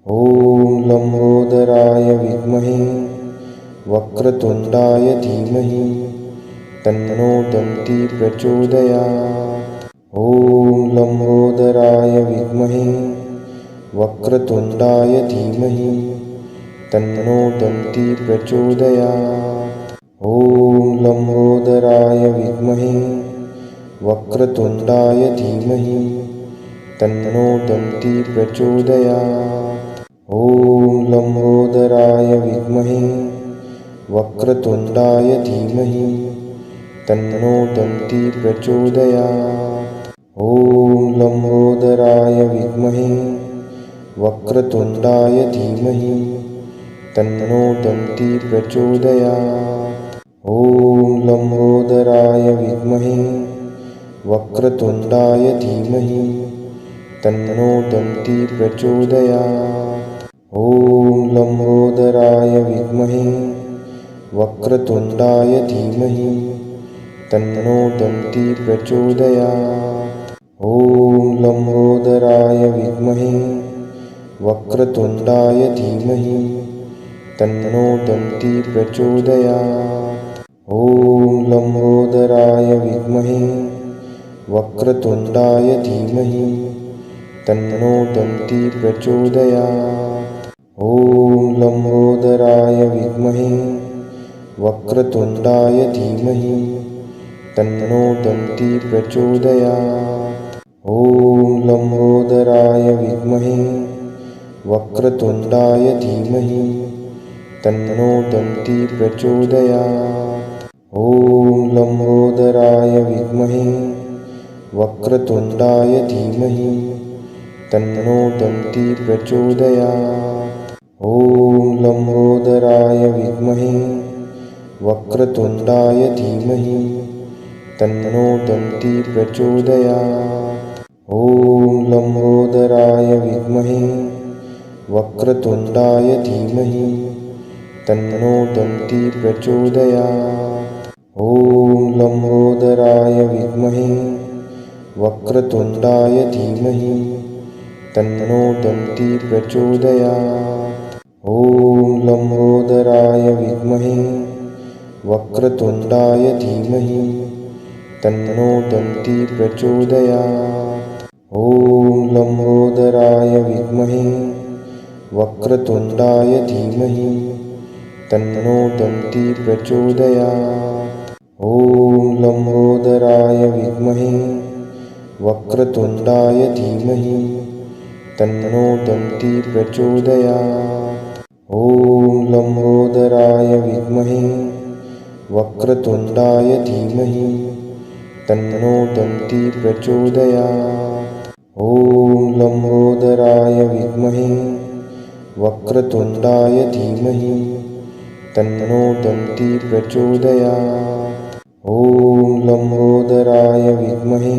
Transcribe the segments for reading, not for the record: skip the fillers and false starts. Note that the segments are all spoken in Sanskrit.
ॐ लम्बोदराय विद्महे वक्रतुण्डाय धीमहि तन्नो दन्ती प्रचोदयात्। ॐ लम्बोदराय विद्महे वक्रतुण्डाय धीमहि तन्नो दन्ती प्रचोदयात्। ॐ लम्बोदराय विद्महे वक्रतुण्डाय धीमहि तन्नो दन्ती प्रचोदयात्। ॐ लम्बोदराय विद्महे वक्रतुण्डाय धीमहि तन्नो दन्ती प्रचोदयात्। ॐ लम्बोदराय विद्महे वक्रतुण्डाय धीमहि तन्नो दन्ती प्रचोदयात्। ॐ लम्बोदराय विद्महे वक्रतुण्डाय धीमहि तन्नो दन्ती प्रचोदयात्। ॐ लम्बोदराय विद्महे वक्रतुण्डाय धीमहि तन्नो दन्ती प्रचोदयात्। ॐ लम्बोदराय विद्महे वक्रतुण्डाय धीमहि तन्नो दन्ती प्रचोदयात्। ॐ लम्बोदराय विद्महे वक्रतुण्डाय धीमहि तन्नो दन्ती प्रचोदयात्। ॐ लम्बोदराय विद्महे वक्रतुण्डाय धीमहि तन्नो दन्ती प्रचोदयात्। ॐ लम्बोदराय विद्महे वक्रतुण्डाय धीमहि तन्नो दन्ती प्रचोदयात्। ॐ लम्बोदराय विद्महे वक्रतुण्डाय धीमहि तन्नो दन्ती प्रचोदयात्। ॐ लम्बोदराय विद्महे वक्रतुण्डाय धीमहि तन्नो दन्ती प्रचोदयात्। ॐ लम्बोदराय विद्महे वक्रतुण्डाय धीमहि तन्नो दन्ती प्रचोदयात्। ॐ लम्बोदराय विद्महे वक्रतुण्डाय धीमहि तन्नो दन्ती प्रचोदयात्। ॐ लम्बोदराय विद्महे वक्रतुण्डाय धीमहि तन्नो दन्ती प्रचोदयात्। ॐ लम्बोदराय विद्महे वक्रतुण्डाय धीमहि तन्नो दन्ती प्रचोदयात्। ॐ लम्बोदराय विद्महे वक्रतुण्डाय धीमहि तन्नो दन्ती प्रचोदयात्। ॐ लम्बोदराय विद्महे वक्रतुण्डाय धीमहि तन्नो दन्ती प्रचोदयात्। ॐ लम्बोदराय विद्महे वक्रतुण्डाय धीमहि तन्नो दन्ती प्रचोदयात्। ॐ लम्बोदराय विद्महे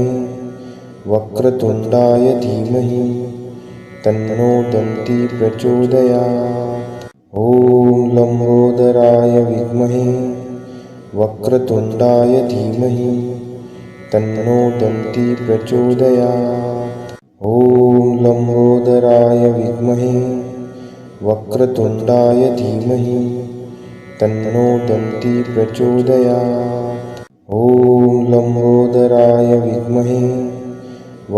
वक्रतुण्डाय धीमहि तन्नो दन्ती प्रचोदयात्। ॐ लम्बोदराय विद्महे वक्रतुण्डाय धीमहि तन्नो दन्ती प्रचोदयात्। ॐ लम्बोदराय विद्महे वक्रतुण्डाय धीमहि तन्नो दन्ती प्रचोदयात्। ॐ लम्बोदराय विद्महे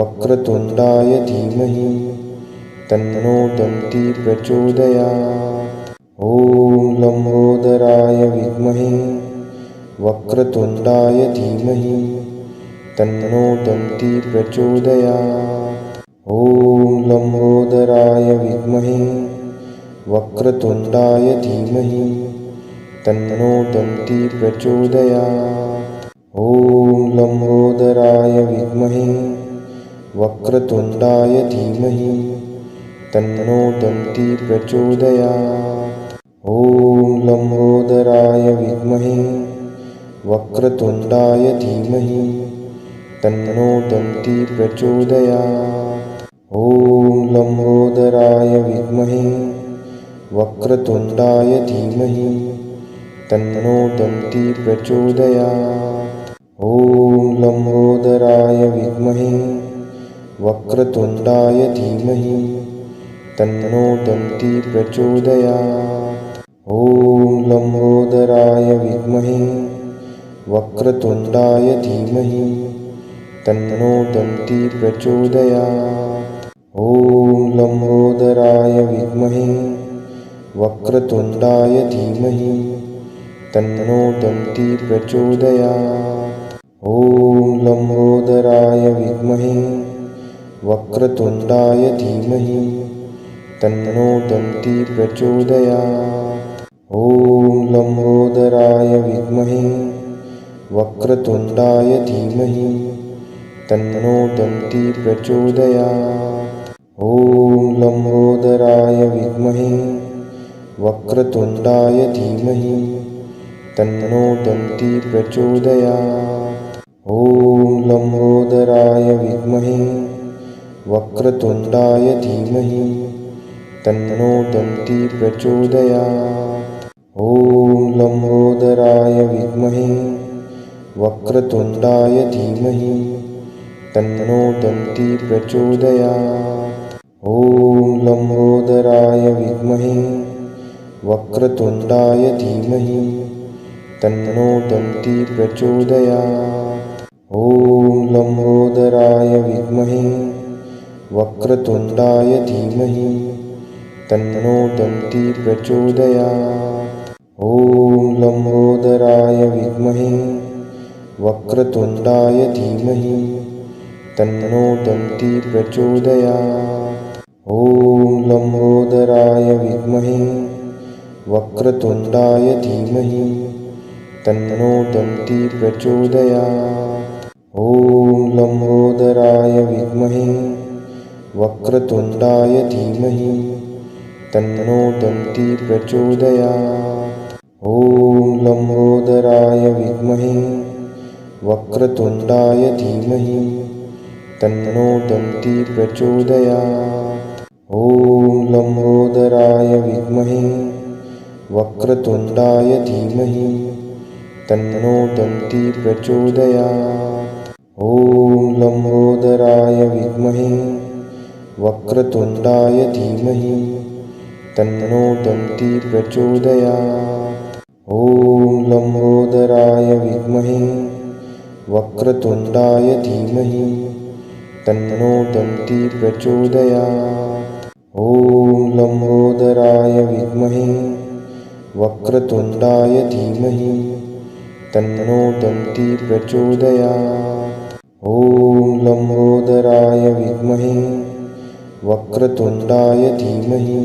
वक्रतुण्डाय धीमहि तन्नो दन्ती प्रचोदयात्। ॐ लम्बोदराय विद्महे वक्रतुण्डाय धीमहि तन्नो दन्ती प्रचोदयात्। ॐ लम्बोदराय विद्महे वक्रतुण्डाय धीमहि तन्नो दन्ती प्रचोदयात्। ॐ लम्बोदराय विद्महे वक्रतुण्डाय धीमहि तन्नो दन्ती प्रचोदयात्। ॐ लम्बोदराय विद्महे वक्रतुण्डाय धीमहि तन्नो दन्ती प्रचोदयात्। ॐ लम्बोदराय विद्महे वक्रतुण्डाय धीमहि तन्नो दन्ती प्रचोदयात्। ॐ लम्बोदराय विद्महे वक्रतुण्डाय धीमहि तन्नो दन्ती प्रचोदयात्। ॐ लम्बोदराय विद्महे वक्रतुण्डाय धीमहि तन्नो दन्ती प्रचोदयात्। ॐ लम्बोदराय विद्महे वक्रतुण्डाय धीमहि तन्नो दन्ती प्रचोदयात्। ॐ लम्बोदराय विद्महे वक्रतुण्डाय धीमहि तन्नो दन्ती प्रचोदयात्। ॐ लम्बोदराय विद्महे वक्रतुण्डाय धीमहि तन्नो दन्ती प्रचोदयात्। ॐ लम्बोदराय विद्महे वक्रतुण्डाय धीमहि तन्नो दन्ती प्रचोदयात्। ॐ लम्बोदराय विद्महे वक्रतुण्डाय धीमहि तन्नो दन्ती प्रचोदयात्। ॐ लम्बोदराय विद्महे वक्रतुण्डाय धीमहि तन्नो दन्ती प्रचोदयात्। ॐ लम्बोदराय विद्महे वक्रतुण्डाय धीमहि तन्नो दन्ती प्रचोदयात्। ॐ लम्बोदराय विद्महे वक्रतुण्डाय धीमहि तन्नो दन्ती प्रचोदयात्। ॐ लम्बोदराय विद्महे वक्रतुण्डाय धीमहि तन्नो दन्ती प्रचोदयात्। ॐ लम्बोदराय विद्महे वक्रतुण्डाय धीमहि तन्नो दन्ती प्रचोदयात्। ॐ लम्बोदराय विद्महे वक्रतुण्डाय धीमहि तन्नो दन्ती प्रचोदयात्। ॐ लम्बोदराय विद्महे वक्रतुण्डाय धीमहि तन्नो दन्ती प्रचोदयात्। ॐ लम्बोदराय विद्महे वक्रतुण्डाय धीमहि तन्नो दन्ती प्रचोदयात्। ॐ लम्बोदराय विद्महे वक्रतुण्डाय धीमहि तन्नो दन्ती प्रचोदयात्। ॐ लम्बोदराय विद्महे वक्रतुण्डाय धीमहि तन्नो दन्ती प्रचोदयात्। ॐ लम्बोदराय विद्महे वक्रतुण्डाय धीमहि तन्नो दन्ती प्रचोदयात्। ॐ लम्बोदराय विद्महे वक्रतुण्डाय धीमहि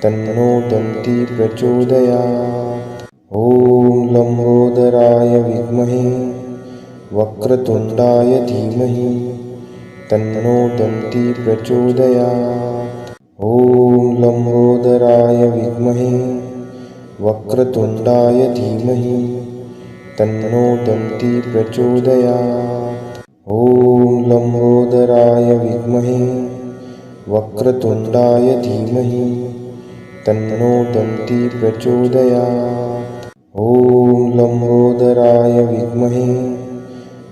तन्नो दन्ती प्रचोदयात्। ॐ लम्बोदराय विद्महे वक्रतुण्डाय धीमहि तन्नो दन्ती प्रचोदयात्। ॐ लम्बोदराय विद्महे वक्रतुण्डाय धीमहि तन्नो दन्ती प्रचोदयात्। ॐ लम्बोदराय विद्महे वक्रतुण्डाय धीमहि तन्नो दन्ती प्रचोदयात्। ॐ लम्बोदराय विद्महे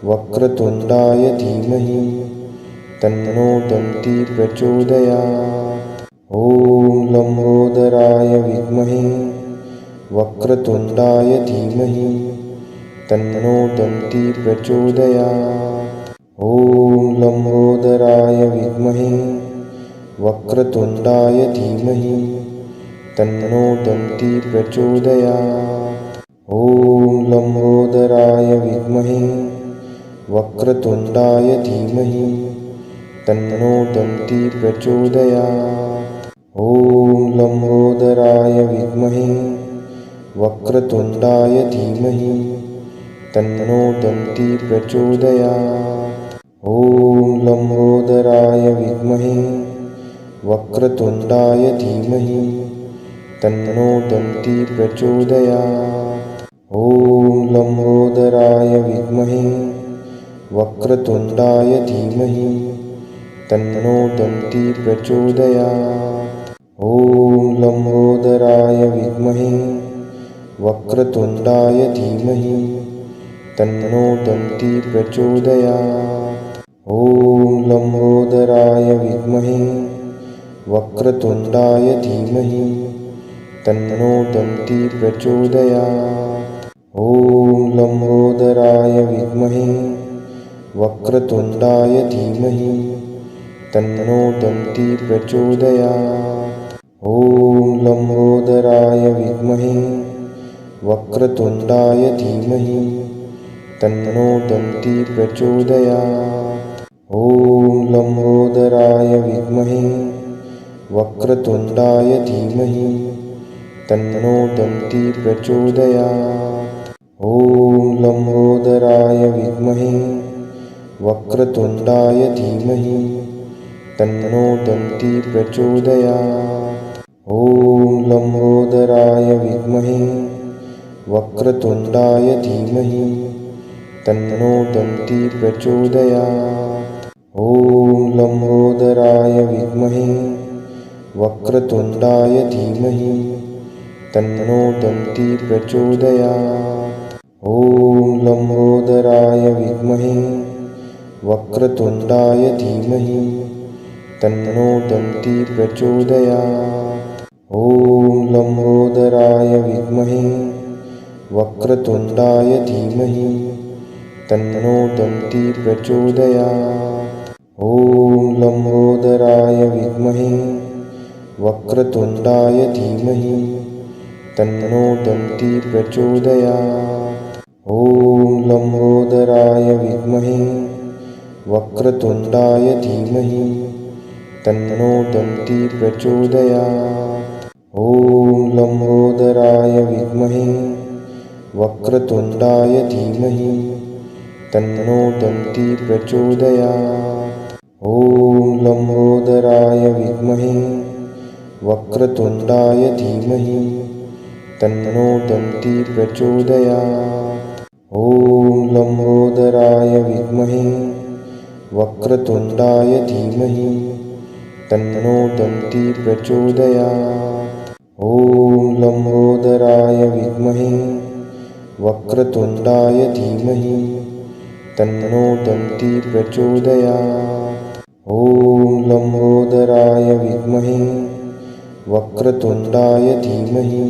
वक्रतुण्डाय धीमहि तन्नो दन्ती प्रचोदयात्। ॐ लम्बोदराय विद्महे वक्रतुण्डाय धीमहि तन्नो दन्ती प्रचोदयात्। ॐ लम्बोदराय विद्महे वक्रतुण्डाय धीमहि तन्नो दन्ती प्रचोदयात्। ॐ लम्बोदराय विद्महे वक्रतुण्डाय धीमहि तन्नो दन्ती प्रचोदयात्। ॐ लम्बोदराय विद्महे वक्रतुण्डाय धीमहि तन्नो दन्ती प्रचोदयात्। ॐ लम्बोदराय विद्महे वक्रतुण्डाय धीमहि तन्नो दन्ती प्रचोदयात्। ॐ लम्बोदराय विद्महे वक्रतुण्डाय धीमहि तन्नो दन्ती प्रचोदयात्। ॐ लम्बोदराय विद्महे वक्रतुण्डाय धीमहि तन्नो दन्ती प्रचोदयात्। ॐ लम्बोदराय विद्महे वक्रतुण्डाय धीमहि तन्नो दन्ती प्रचोदयात्। ॐ लम्बोदराय विद्महे वक्रतुण्डाय धीमहि तन्नो दन्ती प्रचोदयात्। ॐ लम्बोदराय विद्महे वक्रतुण्डाय धीमहि तन्नो दन्ती प्रचोदयात्। ॐ लम्बोदराय विद्महे वक्रतुण्डाय धीमहि तन्नो दन्ती प्रचोदयात्। ॐ लम्बोदराय विद्महे वक्रतुण्डाय धीमहि तन्नो दन्ती प्रचोदयात्। ॐ लम्बोदराय विद्महे वक्रतुण्डाय धीमहि तन्नो दन्ती प्रचोदयात्। ॐ लम्बोदराय विद्महे वक्रतुण्डाय धीमहि तन्नो दन्ती प्रचोदयात्। ॐ लम्बोदराय विद्महे वक्रतुण्डाय धीमहि तन्नो दन्ती प्रचोदयात्। ॐ लम्बोदराय विद्महे वक्रतुण्डाय धीमहि तन्नो दन्ती प्रचोदयात्। ॐ लम्बोदराय विद्महे वक्रतुण्डाय धीमहि तन्नो दन्ती प्रचोदयात्। ॐ लम्बोदराय विद्महे वक्रतुण्डाय धीमहि तन्नो दन्ती प्रचोदयात्। ॐ लम्बोदराय विद्महे वक्रतुण्डाय धीमहि तन्नो दन्ती प्रचोदयात्। ॐ लम्बोदराय विद्महे वक्रतुण्डाय धीमहि तन्नो दन्ती प्रचोदयात्। ॐ लम्बोदराय विद्महे वक्रतुण्डाय धीमहि तन्नो दन्ती प्रचोदयात्। ॐ लम्बोदराय विद्महे वक्रतुण्डाय धीमहि तन्नो दन्ती प्रचोदयात्। ॐ लम्बोदराय विद्महे वक्रतुण्डाय धीमहि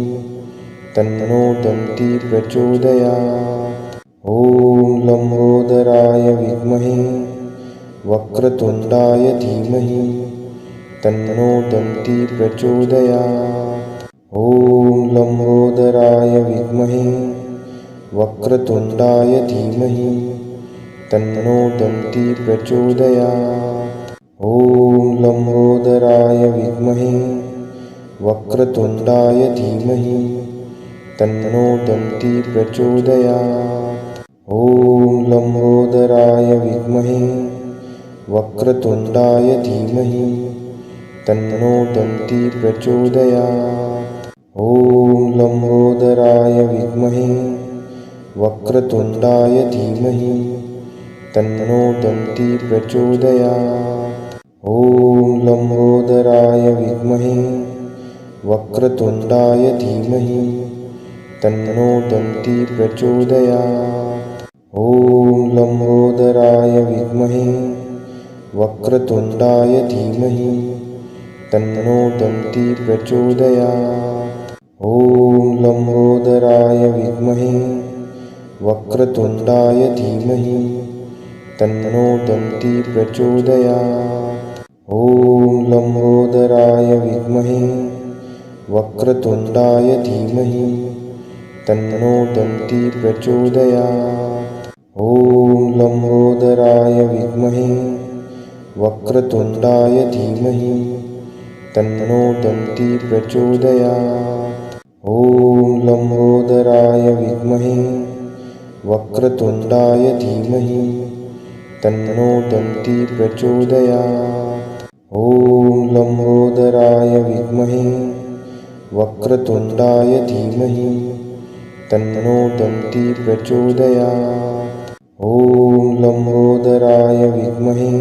तन्नो दन्ती प्रचोदयात्। ॐ लम्बोदराय विद्महे वक्रतुण्डाय धीमहि तन्नो दन्ती प्रचोदयात्। ॐ लम्बोदराय विद्महे वक्रतुण्डाय धीमहि तन्नो दन्ती प्रचोदयात्। ॐ लम्बोदराय विद्महे वक्रतुण्डाय धीमहि तन्नो दन्ती प्रचोदयात्। ॐ लम्बोदराय विद्महे वक्रतुण्डाय धीमहि तन्नो दन्ती प्रचोदयात्। ॐ लम्बोदराय विद्महे वक्रतुण्डाय धीमहि तन्नो दन्ती प्रचोदयात्। ॐ लम्बोदराय विद्महे वक्रतुण्डाय धीमहि तन्नो दन्ती प्रचोदयात्। ॐ लम्बोदराय विद्महे वक्रतुण्डाय धीमहि तन्नो दन्ती प्रचोदयात्। ॐ लम्बोदराय विद्महे वक्रतुण्डाय धीमहि तन्नो दन्ती प्रचोदयात्। ॐ लम्बोदराय विद्महे वक्रतुण्डाय धीमहि तन्नो दन्ती प्रचोदयात्। ॐ लम्बोदराय विद्महे वक्रतुण्डाय धीमहि तन्नो दन्ती प्रचोदयात्। ॐ लम्बोदराय विद्महे वक्रतुण्डाय धीमहि तन्नो दन्ती प्रचोदयात्। ॐ लम्बोदराय विद्महे वक्रतुण्डाय धीमहि तन्नो दन्ती प्रचोदयात्। ॐ लम्बोदराय विद्महे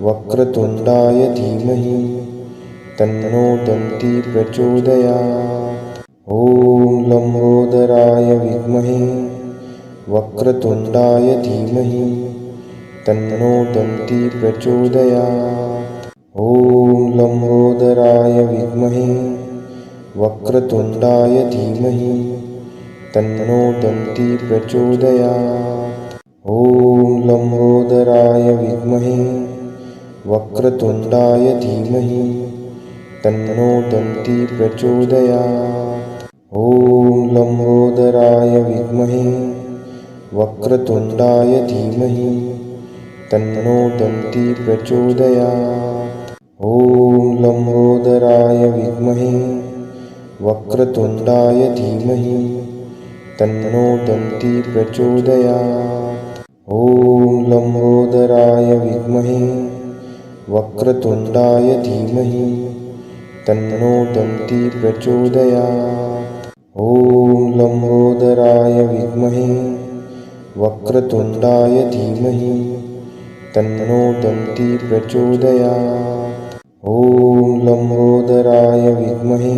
वक्रतुण्डाय धीमहि तन्नो दन्ती प्रचोदयात्। ॐ लम्बोदराय विद्महे वक्रतुण्डाय धीमहि तन्नो दन्ती प्रचोदयात्। ॐ लम्बोदराय विद्महे वक्रतुण्डाय धीमहि तन्नो दन्ती प्रचोदयात्। ॐ लम्बोदराय विद्महे वक्रतुण्डाय धीमहि तन्नो दन्ती प्रचोदयात्। ॐ लम्बोदराय विद्महे वक्रतुण्डाय धीमहि तन्नो दन्ती प्रचोदयात्। ॐ लम्बोदराय विद्महे वक्रतुण्डाय धीमहि तन्नो दन्ती प्रचोदयात्। ॐ लम्बोदराय विद्महे वक्रतुण्डाय धीमहि तन्नो दन्ती प्रचोदयात्। ॐ लम्बोदराय विद्महे वक्रतुण्डाय धीमहि तन्नो दन्ती प्रचोदयात्। ॐ लम्बोदराय विद्महे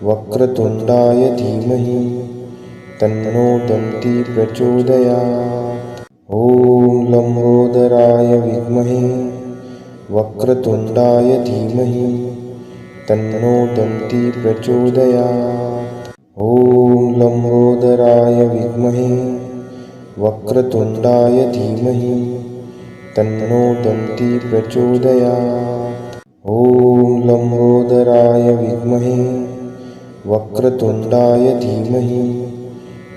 वक्रतुण्डाय धीमहि तन्नो दन्ती प्रचोदयात्। ॐ लम्बोदराय विद्महे वक्रतुण्डाय धीमहि तन्नो दन्ती प्रचोदयात्। ॐ लम्बोदराय विद्महे वक्रतुण्डाय धीमहि तन्नो दन्ती प्रचोदयात्। ॐ लम्बोदराय विद्महे वक्रतुण्डाय धीमहि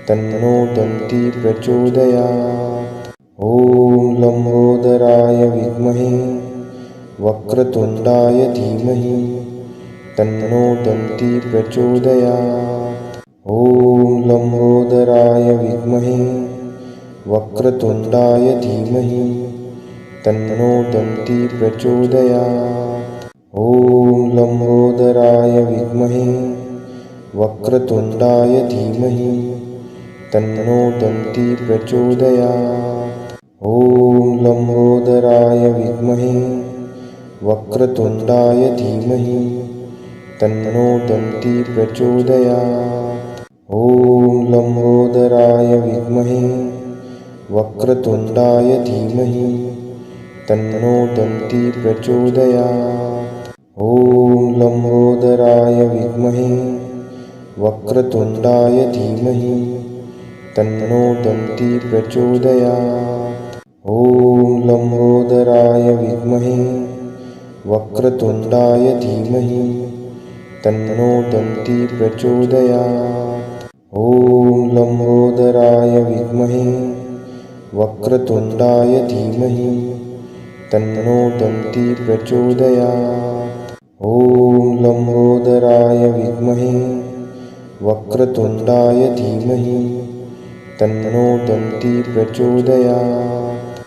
तन्नो दन्ती प्रचोदयात्। ॐ लम्बोदराय विद्महे वक्रतुण्डाय धीमहि तन्नो दन्ती प्रचोदयात्। ॐ लम्बोदराय विद्महे वक्रतुण्डाय धीमहि तन्नो दन्ती प्रचोदयात्। ॐ लम्बोदराय विद्महे वक्रतुण्डाय धीमहि तन्नो दन्ती प्रचोदयात्। ॐ लम्बोदराय विद्महे वक्रतुण्डाय धीमहि तन्नो दन्ती प्रचोदयात्। ॐ लम्बोदराय विद्महे वक्रतुण्डाय धीमहि तन्नो दन्ती प्रचोदयात्। ॐ लम्बोदराय विद्महे वक्रतुण्डाय धीमहि तन्नो दन्ती प्रचोदयात्। ॐ लम्बोदराय विद्महे वक्रतुण्डाय धीमहि तन्नो दन्ती प्रचोदयात्। ॐ लम्बोदराय विद्महे वक्रतुण्डाय धीमहि तन्नो दन्ती प्रचोदयात्। ॐ लम्बोदराय विद्महे वक्रतुण्डाय धीमहि तन्नो दन्ती प्रचोदयात्।